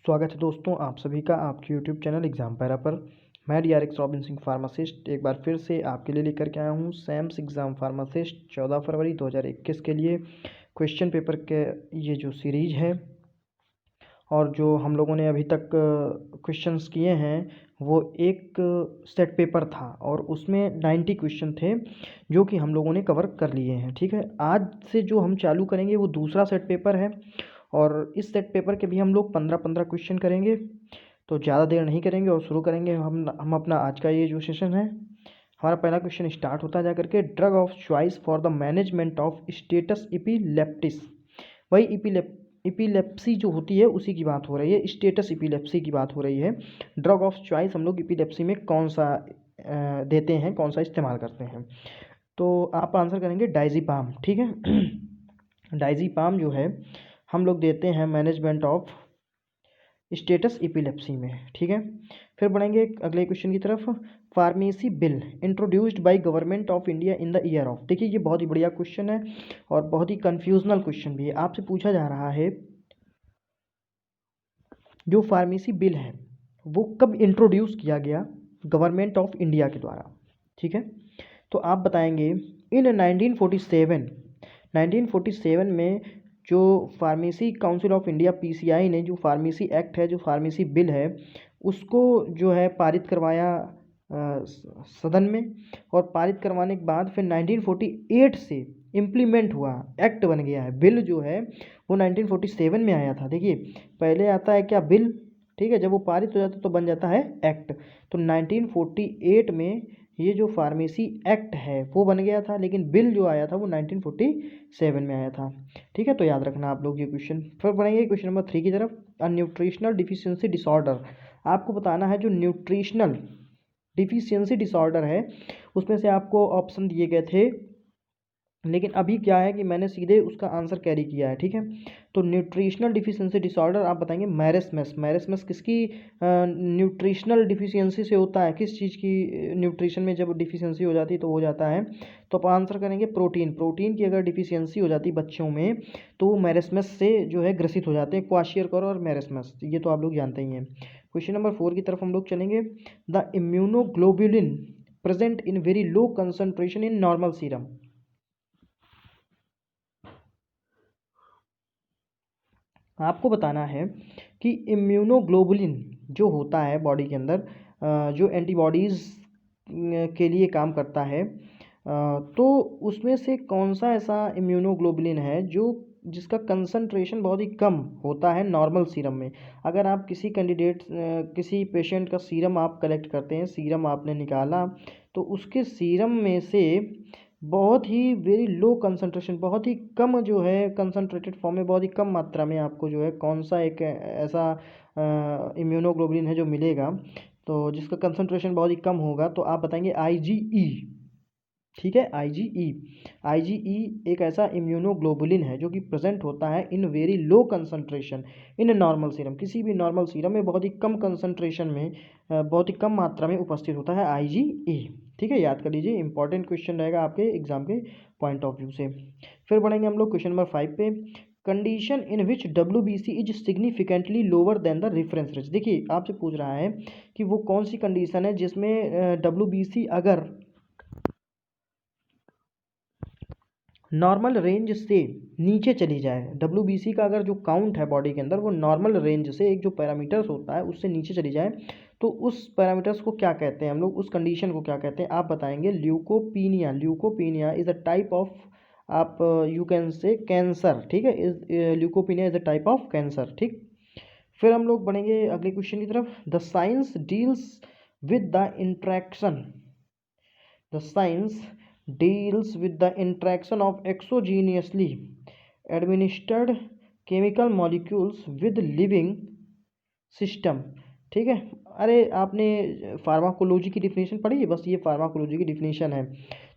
स्वागत है दोस्तों आप सभी का आपके यूट्यूब चैनल एग्जाम पैरा पर। मैं DRX रॉबिन सिंह फार्मासिस्ट एक बार फिर से आपके लिए लेकर के आया हूँ सैम्स एग्ज़ाम फार्मासिस्ट 14 फरवरी 2021 के लिए क्वेश्चन पेपर के ये जो सीरीज है और जो हम लोगों ने अभी तक क्वेश्चंस किए हैं वो एक सेट पेपर था और उसमें 90 क्वेश्चन थे जो कि हम लोगों ने कवर कर लिए हैं। ठीक है, आज से जो हम चालू करेंगे वो दूसरा सेट पेपर है और इस सेट पेपर के भी हम लोग 15-15 क्वेश्चन करेंगे। तो ज़्यादा देर नहीं करेंगे और शुरू करेंगे हम अपना आज का ये जो सेशन है। हमारा पहला क्वेश्चन स्टार्ट होता है जाकर के, drug of choice for the management of status epilepticus. वही इपिलेप्सी जो होती है उसी की बात हो रही है, स्टेटस इपिलेप्सी की बात हो रही है। ड्रग ऑफ चॉइस हम लोग इपिलेप्सी में कौन सा देते हैं, कौन सा इस्तेमाल करते हैं। तो आप आंसर करेंगे डाइज़ीपाम। ठीक है, डाइज़ीपाम जो है हम लोग देते हैं मैनेजमेंट ऑफ स्टेटस इपिलेप्सी में। ठीक है, फिर बढ़ेंगे अगले क्वेश्चन की तरफ। Pharmacy bill introduced by government of India in the year of. देखिए ये बहुत ही बढ़िया क्वेश्चन है और बहुत ही कंफ्यूजनल क्वेश्चन भी है। आपसे पूछा जा रहा है जो फार्मेसी बिल है वो कब इंट्रोड्यूस किया गया गवर्नमेंट ऑफ इंडिया के द्वारा। ठीक है, तो आप बताएंगे इन 1947 में जो pharmacy council of India PCI ने जो फार्मेसी एक्ट है, जो फार्मेसी बिल है उसको जो है पारित करवाया सदन में, और पारित करवाने के बाद फिर 1948 से इम्प्लीमेंट हुआ, एक्ट बन गया है। बिल जो है वो 1947 में आया था। देखिए पहले आता है क्या, बिल। ठीक है, जब वो पारित हो जाता तो बन जाता है एक्ट। तो 1948 में ये जो फार्मेसी एक्ट है वो बन गया था, लेकिन बिल जो आया था वो 1947 में आया था। ठीक है, तो याद रखना आप लोग ये क्वेश्चन। फिर बढ़ेंगे क्वेश्चन नंबर 3 की तरफ। अ न्यूट्रिशनल डिफिशियंसी डिसऑर्डर। आपको बताना है जो न्यूट्रिशनल डिफिशियंसी डिसऑर्डर है उसमें से आपको ऑप्शन दिए गए थे, लेकिन अभी क्या है कि मैंने सीधे उसका आंसर कैरी किया है। ठीक है, तो न्यूट्रिशनल डिफिशियंसी डिसऑर्डर आप बताएंगे मैरेस्मस। मैरेस्मस किसकी न्यूट्रिशनल डिफिशियंसी से होता है, किस चीज़ की न्यूट्रिशन में जब डिफिशियंसी हो जाती है तो हो जाता है। तो आप आंसर करेंगे प्रोटीन। प्रोटीन की अगर डिफिशियंसी हो जाती है बच्चों में तो वो मैरेस्मस से जो है ग्रसित हो जाते हैं, क्वाशियरकर और मैरेस्मस, ये तो आप लोग जानते ही हैं। क्वेश्चन नंबर 4 की तरफ हम लोग चलेंगे। The immunoglobulin present in very low concentration in normal serum. आपको बताना है कि इम्यूनोग्लोबुलिन जो होता है बॉडी के अंदर, जो एंटीबॉडीज़ के लिए काम करता है, तो उसमें से कौन सा ऐसा इम्यूनोग्लोबुलिन है जो जिसका कंसंट्रेशन बहुत ही कम होता है नॉर्मल सीरम में। अगर आप किसी कैंडिडेट किसी पेशेंट का सीरम आप कलेक्ट करते हैं, सीरम आपने निकाला तो उसके सीरम में से बहुत ही वेरी लो कंसंट्रेशन, बहुत ही कम जो है कंसंट्रेटेड फॉर्म में बहुत ही कम मात्रा में आपको जो है कौन सा एक ऐसा इम्यूनोग्लोबुलिन है जो मिलेगा तो जिसका कंसंट्रेशन बहुत ही कम होगा। तो आप बताएंगे IgE। ठीक है, IgE एक ऐसा इम्यूनोग्लोबुलिन है जो कि प्रेजेंट होता है in very low concentration in normal serum. किसी भी नॉर्मल सीरम में बहुत ही कम कंसंट्रेशन में बहुत ही कम मात्रा में उपस्थित होता है IgE। ठीक है, याद कर लीजिए, इंपॉर्टेंट क्वेश्चन रहेगा आपके एग्जाम के पॉइंट ऑफ व्यू से। फिर बढ़ेंगे हम लोग क्वेश्चन नंबर 5 पे। Condition in which WBC is significantly lower than the reference range. देखिए आपसे पूछ रहा है कि वो कौन सी कंडीशन है जिसमें WBC अगर नॉर्मल रेंज से नीचे चली जाए, WBC का अगर जो काउंट है बॉडी के अंदर वो नॉर्मल रेंज से, एक जो पैरामीटर्स होता है उससे नीचे चली जाए, तो उस पैरामीटर्स को क्या कहते हैं हम लोग, उस कंडीशन को क्या कहते हैं। आप बताएंगे leucopenia. Leucopenia is a type of, आप यू कैन से कैंसर। ठीक है, is leucopenia is a type of cancer. ठीक, फिर हम लोग बढ़ेंगे अगले क्वेश्चन की तरफ। The science deals with the interaction, the science deals with the interaction of exogenously administered chemical molecules with living system। ठीक है, अरे आपने फार्माकोलॉजी की डिफिनेशन पढ़ी है, बस ये फार्माकोलॉजी की डिफिनेशन है।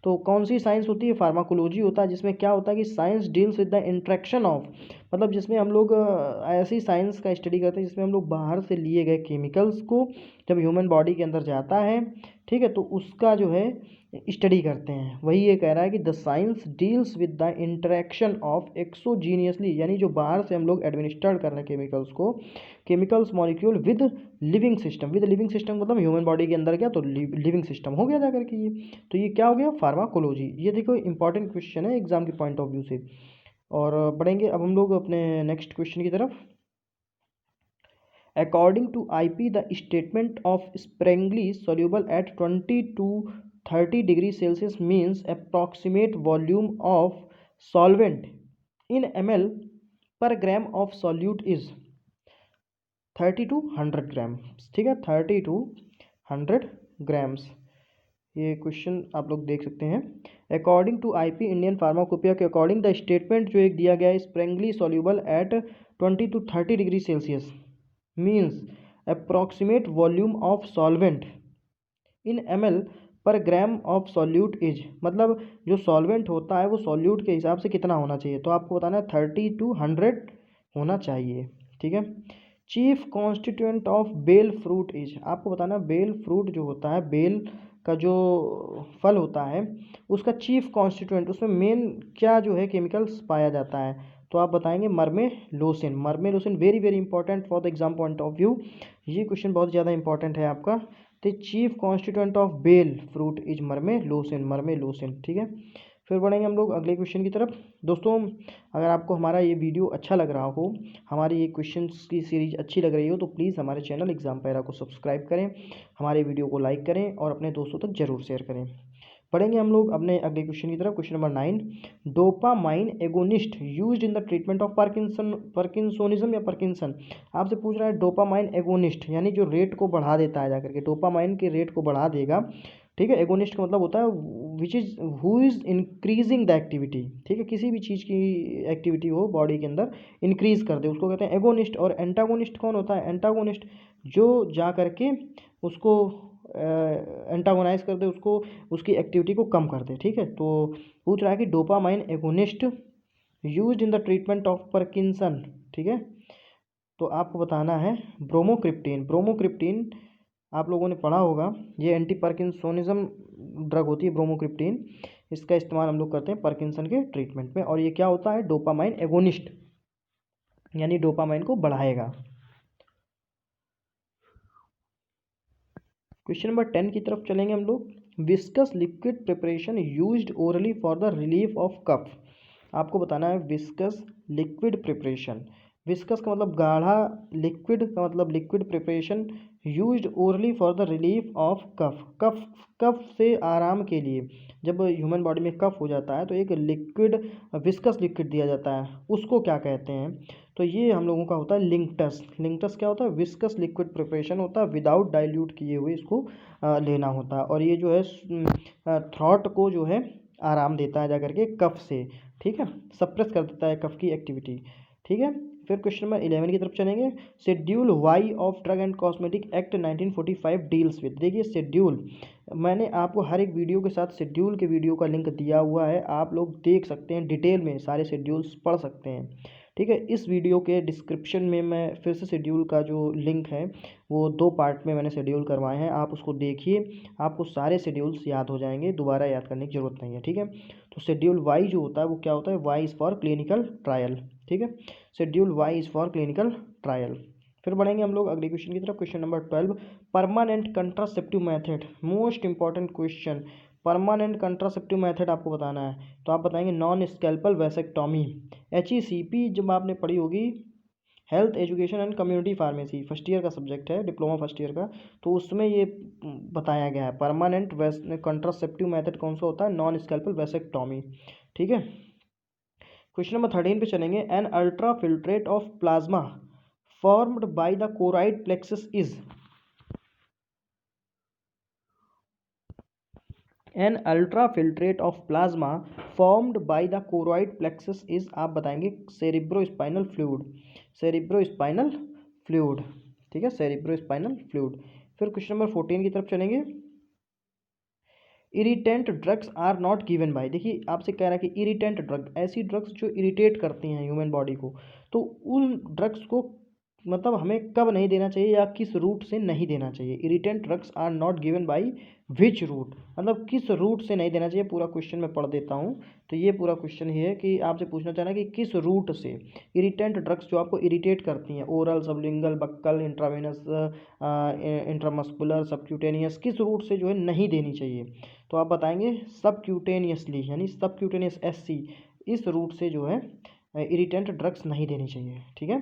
तो कौन सी साइंस होती है? फार्माकोलॉजी होता है, जिसमें क्या होता है कि science deals with the interaction of, मतलब जिसमें हम लोग ऐसी साइंस का स्टडी करते हैं जिसमें हम लोग बाहर से लिए गए केमिकल्स को जब ह्यूमन बॉडी के अंदर जाता है, ठीक है, तो उसका जो है स्टडी करते हैं। वही ये कह रहा है कि the science deals with the interaction of एक्सोजीनियसली, यानी जो बाहर से हम लोग एडमिनिस्टर्ड कर रहे हैं केमिकल्स को, chemicals molecule with living system. With living system मतलब ह्यूमन बॉडी के अंदर गया तो लिविंग सिस्टम हो गया जाकर के। ये तो ये क्या हो गया? फार्माकोलॉजी। ये देखो इंपॉर्टेंट क्वेश्चन है एग्जाम के पॉइंट ऑफ व्यू से। और बढ़ेंगे अब हम लोग अपने नेक्स्ट क्वेश्चन की तरफ। According to IP, the statement of Sprengli soluble at 20 to 30 degrees Celsius means approximate volume of solvent in ml per gram of solute is 30 to 100 grams। ठीक है, 30 to 100 grams। ये क्वेश्चन आप लोग देख सकते हैं। According to IP Indian pharmacopoeia के according the statement जो एक दिया गया है, sparingly soluble at 20 to 30 degree Celsius means approximate volume of solvent in ml पर ग्राम ऑफ सॉल्यूट इज, मतलब जो सॉल्वेंट होता है वो सॉल्यूट के हिसाब से कितना होना चाहिए, तो आपको बताना है 30 to 100 होना चाहिए। ठीक है। Chief constituent of bel fruit is, आपको बताना बेल फ्रूट जो होता है, बेल का जो फल होता है उसका चीफ कॉन्स्टिट्यूएंट, उसमें मेन क्या जो है केमिकल्स पाया जाता है, तो आप बताएंगे marmelosin. Marmelosin very very important for the exam point of view. ये क्वेश्चन बहुत ज़्यादा इंपॉर्टेंट है आपका। तो chief constituent of bel fruit is marmelosin, marmelosin. ठीक है। फिर बढ़ेंगे हम लोग अगले क्वेश्चन की तरफ। दोस्तों अगर आपको हमारा ये वीडियो अच्छा लग रहा हो, हमारी ये क्वेश्चंस की सीरीज अच्छी लग रही हो, तो प्लीज़ हमारे चैनल एग्जाम पैरा को सब्सक्राइब करें, हमारे वीडियो को लाइक करें और अपने दोस्तों तक जरूर शेयर करें। पढ़ेंगे हम लोग अपने अगले क्वेश्चन की तरफ। Question number 9, dopamine agonist used in the treatment of parkinsonism या पार्किंसन। आपसे पूछ रहा है डोपामाइन एगोनिस्ट, यानी जो रेट को बढ़ा देता है जाकर के, डोपामाइन के रेट को बढ़ा देगा। ठीक है। एगोनिस्ट का मतलब होता है which is who is increasing the activity. ठीक है, किसी भी चीज़ की एक्टिविटी हो बॉडी के अंदर इंक्रीज कर दे, उसको कहते हैं एगोनिस्ट। और एंटागोनिस्ट कौन होता है? एंटागोनिस्ट जो जा करके उसको एंटागोनाइज कर दे, उसको उसकी एक्टिविटी को कम कर दे। ठीक है। तो पूछ रहा है कि dopamine agonist used in the treatment of Parkinson. ठीक है। तो आपको बताना है ब्रोमोक्रिप्टीन। ब्रोमोक्रिप्टीन आप लोगों ने पढ़ा होगा, ये एंटी पार्किंसोनिज्म ड्रग होती है ब्रोमोक्रिप्टीन। इसका इस्तेमाल हम लोग करते हैं पार्किंसन के ट्रीटमेंट में। और ये क्या होता है? डोपामाइन एगोनिस्ट, यानी डोपामाइन को बढ़ाएगा। क्वेश्चन नंबर 10 की तरफ चलेंगे हम लोग। Viscous liquid preparation used orally for the relief of cough. आपको बताना है विस्कस लिक्विड प्रिपरेशन। विस्कस का मतलब गाढ़ा, लिक्विड का मतलब liquid preparation, used orally for the relief of cough. Cough cough से आराम के लिए जब ह्यूमन बॉडी में कफ हो जाता है तो एक लिक्विड, विस्कस लिक्विड दिया जाता है, उसको क्या कहते हैं? तो ये हम लोगों का होता है लिंक्टस। लिंक्टस क्या होता है? विस्कस लिक्विड प्रिपरेशन होता है, विदाउट डाइल्यूट किए हुए इसको लेना होता है। और ये जो है थ्रॉट को जो है आराम देता है जाकर के कफ से। ठीक है, सप्रेस कर देता है कफ की एक्टिविटी। ठीक है। फिर क्वेश्चन नंबर 11 की तरफ चलेंगे। Schedule Y of drug and cosmetic act 1945 deals with. देखिए शेड्यूल, मैंने आपको हर एक वीडियो के साथ शेड्यूल के वीडियो का लिंक दिया हुआ है, आप लोग देख सकते हैं, डिटेल में सारे शेड्यूल्स पढ़ सकते हैं। ठीक है। इस वीडियो के डिस्क्रिप्शन में मैं फिर से शेड्यूल का जो लिंक है वो 2 पार्ट में मैंने शेड्यूल करवाए हैं, आप उसको देखिए, आपको सारे शेड्यूल्स याद हो जाएंगे, दोबारा याद करने की ज़रूरत नहीं है। ठीक है। तो शेड्यूल वाई जो होता है वो क्या होता है? Y is for clinical trial. ठीक है। Schedule Y is for clinical trial. फिर बढ़ेंगे हम लोग अगले क्वेश्चन की तरफ। Question number 12, permanent contraceptive method, most important question. Permanent contraceptive method आपको बताना है, तो आप बताएंगे नॉन स्कैल्पल वैसेक्टॉमी। HECP जब आपने पढ़ी होगी, health education and community pharmacy, first year का सब्जेक्ट है, डिप्लोमा फर्स्ट ईयर का, तो उसमें ये बताया गया है परमानेंट कंट्रासेप्टिव मेथड कौन सा होता है? Non scalpel vasectomy. ठीक है। क्वेश्चन नंबर 13 पे चलेंगे। An ultra filtrate of plasma formed by the choroid plexus is. An ultra filtrate of plasma formed by the choroid plexus is, आप बताएंगे सेरिब्रोस्पाइनल फ्लूइड। Cerebrospinal fluid. ठीक है, cerebrospinal fluid. फिर question number 14 की तरफ चलेंगे। Irritant drugs are not given by, देखिए आपसे कह रहा है कि इरिटेंट ड्रग, ऐसी ड्रग्स जो इरिटेट करती हैं ह्यूमन बॉडी को, तो उन ड्रग्स को मतलब हमें कब नहीं देना चाहिए या किस रूट से नहीं देना चाहिए। Irritant drugs are not given by which route, मतलब किस रूट से नहीं देना चाहिए। पूरा क्वेश्चन मैं पढ़ देता हूँ। तो ये पूरा क्वेश्चन ही है कि आपसे पूछना चाह रहा है कि किस रूट से इरिटेंट ड्रग्स जो आपको इरिटेट करती हैं, oral, sublingual, buccal, intravenous, intramuscular, subcutaneous, किस रूट से जो है नहीं देनी चाहिए। तो आप बताएंगे सबक्यूटेनियसली, यानी सबक्यूटेनियस SC, इस रूट से जो है इरिटेंट ड्रग्स नहीं देनी चाहिए। ठीक है,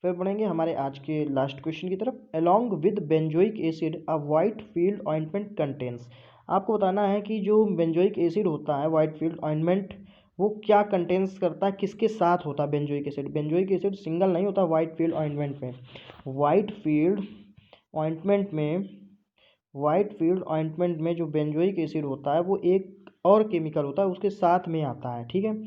फिर बढ़ेंगे हमारे आज के लास्ट क्वेश्चन की तरफ। Along with benzoic acid a white field ointment contains, आपको बताना है कि जो बेंजोइक एसिड होता है वाइट फील्ड ऑइंटमेंट, वो क्या कंटेन्स करता है, किसके साथ होता है benzoic acid. Benzoic acid single नहीं होता वाइट फील्ड ऑइंटमेंट में। वाइट फील्ड ऑइंटमेंट में, वाइट फील्ड ऑइंटमेंट में जो बेंजोइक एसिड होता है वो एक और केमिकल होता है उसके साथ में आता है। ठीक है,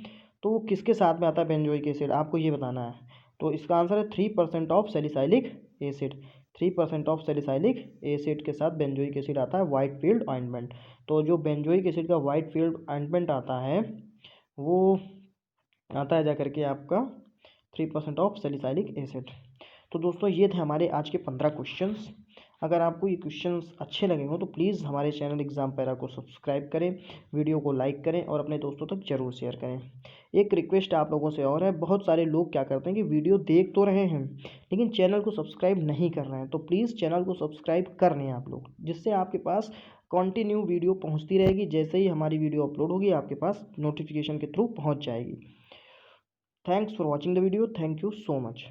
तो वो किसके साथ में आता है बेंजोइक एसिड, आपको ये बताना है। तो इसका आंसर है 3% of salicylic acid. 3% of salicylic acid के साथ बेंजोइक एसिड आता है वाइट फील्ड ऑइंटमेंट। तो जो बेंजोइक एसिड का वाइट फील्ड ऑइंटमेंट आता है वो आता है जा करके आपका 3% ऑफ सैलिसाइलिक एसिड। तो दोस्तों ये थे हमारे आज के 15 क्वेश्चंस। अगर आपको ये क्वेश्चंस अच्छे लगे हों तो प्लीज़ हमारे चैनल एग्ज़ाम पैरा को सब्सक्राइब करें, वीडियो को लाइक करें और अपने दोस्तों तक ज़रूर शेयर करें। एक रिक्वेस्ट आप लोगों से और है, बहुत सारे लोग क्या करते हैं कि वीडियो देख तो रहे हैं लेकिन चैनल को सब्सक्राइब नहीं कर रहे हैं। तो प्लीज़ चैनल को सब्सक्राइब कर लें आप लोग, जिससे आपके पास कंटिन्यू वीडियो पहुँचती रहेगी। जैसे ही हमारी वीडियो अपलोड होगी आपके पास नोटिफिकेशन के थ्रू पहुँच जाएगी। Thanks for watching the video, thank you so much.